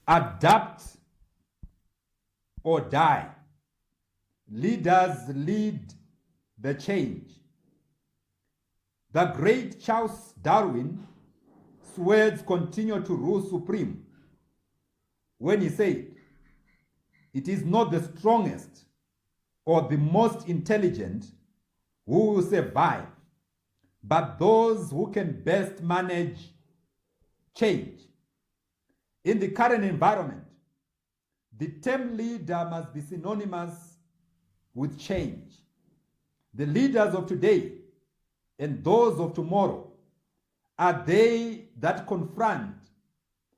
Adapt or die. Leaders lead the change. The great Charles Darwin's words continue to rule supreme when he said, "It is not the strongest or the most intelligent who will survive, but those who can best manage change." In the current environment, the term leader must be synonymous with change. The leaders of today and those of tomorrow are they that confront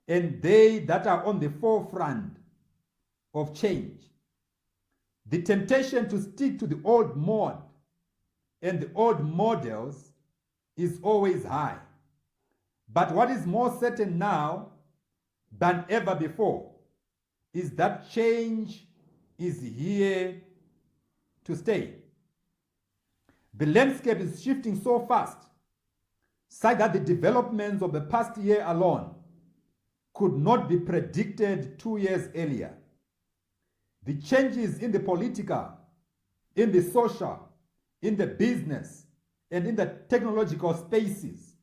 and they that are on the forefront of change. The temptation to stick to the old mode and the old models is always high. But what is more certain now than ever before is that change is here to stay. The landscape is shifting so fast, such that the developments of the past year alone could not be predicted 2 years earlier. The changes in the political, in the social, in the business, and in the technological spaces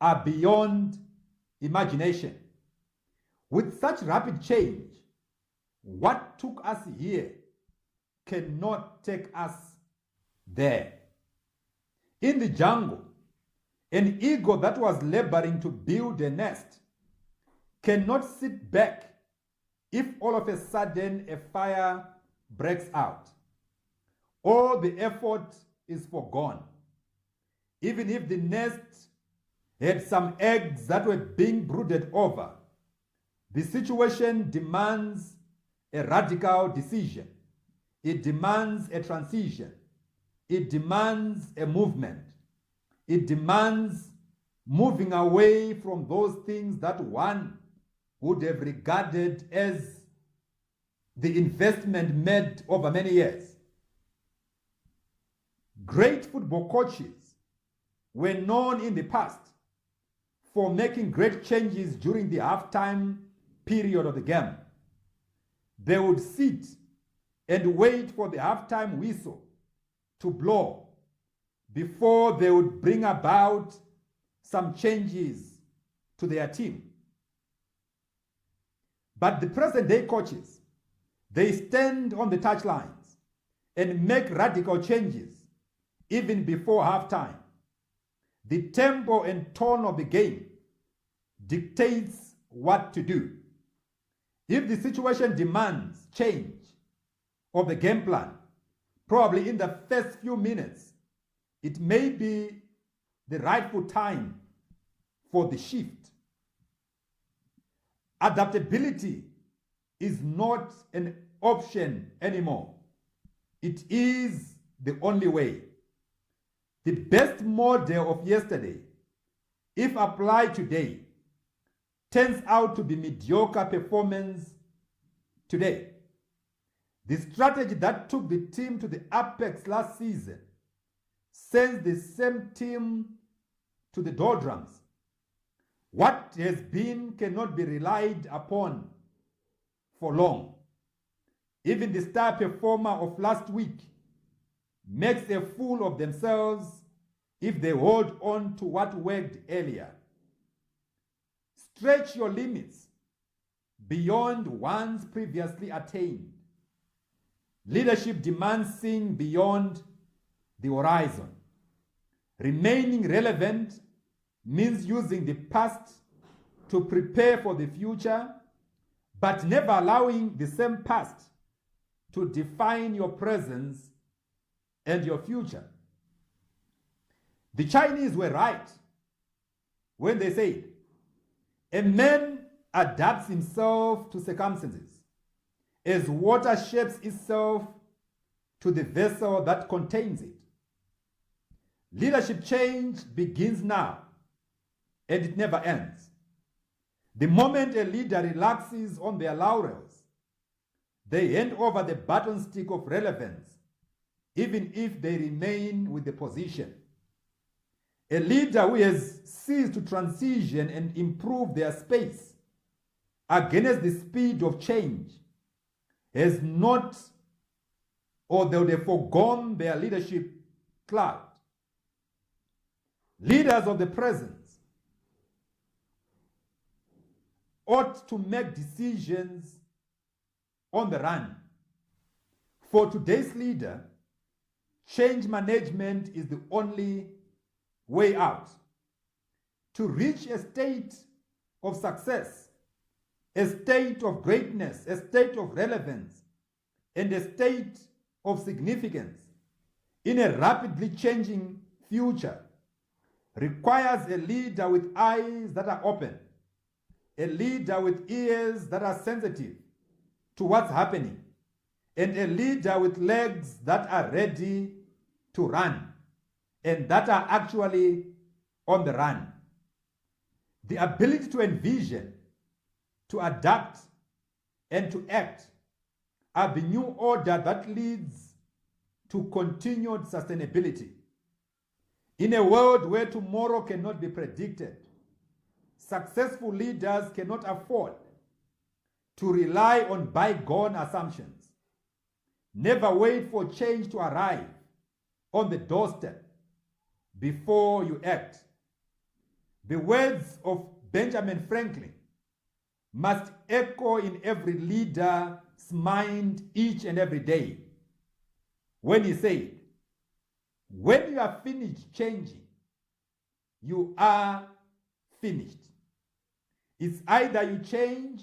are beyond imagination. With such rapid change, what took us here cannot take us there. In the jungle, an eagle that was laboring to build a nest cannot sit back if all of a sudden a fire breaks out. All the effort is forgone. Even if the nest had some eggs that were being brooded over, the situation demands a radical decision. It demands a transition. It demands a movement. It demands moving away from those things that one would have regarded as the investment made over many years. Great football coaches were known in the past for making great changes during the halftime period of the game. They would sit and wait for the halftime whistle to blow before they would bring about some changes to their team. But the present-day coaches, they stand on the touchlines and make radical changes even before halftime. The tempo and tone of the game dictates what to do. If the situation demands change of the game plan, probably in the first few minutes, it may be the rightful time for the shift. Adaptability is not an option anymore. It is the only way. The best model of yesterday, if applied today, turns out to be mediocre performance today. The strategy that took the team to the apex last season sends the same team to the doldrums. What has been cannot be relied upon for long. Even the star performer of last week makes a fool of themselves if they hold on to what worked earlier. Stretch your limits beyond ones previously attained. Leadership demands seeing beyond the horizon. Remaining relevant means using the past to prepare for the future, but never allowing the same past to define your presence and your future. The Chinese were right when they said, "A man adapts himself to circumstances as water shapes itself to the vessel that contains it." Leadership change begins now, and it never ends. The moment a leader relaxes on their laurels, they hand over the baton stick of relevance, even if they remain with the position. A leader who has ceased to transition and improve their space against the speed of change has not, or they would have forgone their leadership clout. Leaders of the present ought to make decisions on the run. For today's leader, change management is the only way out. To reach a state of success, a state of greatness, a state of relevance, and a state of significance in a rapidly changing future requires a leader with eyes that are open, a leader with ears that are sensitive to what's happening, and a leader with legs that are ready to run and that are actually on the run. The ability to envision, to adapt, and to act are the new order that leads to continued sustainability. In a world where tomorrow cannot be predicted, successful leaders cannot afford to rely on bygone assumptions. Never wait for change to arrive on the doorstep before you act. The words of Benjamin Franklin must echo in every leader's mind each and every day when he said, "When you are finished changing, you are finished." It's either you change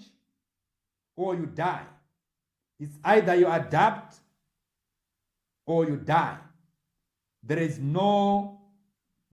or you die. It's either you adapt or you die. There is no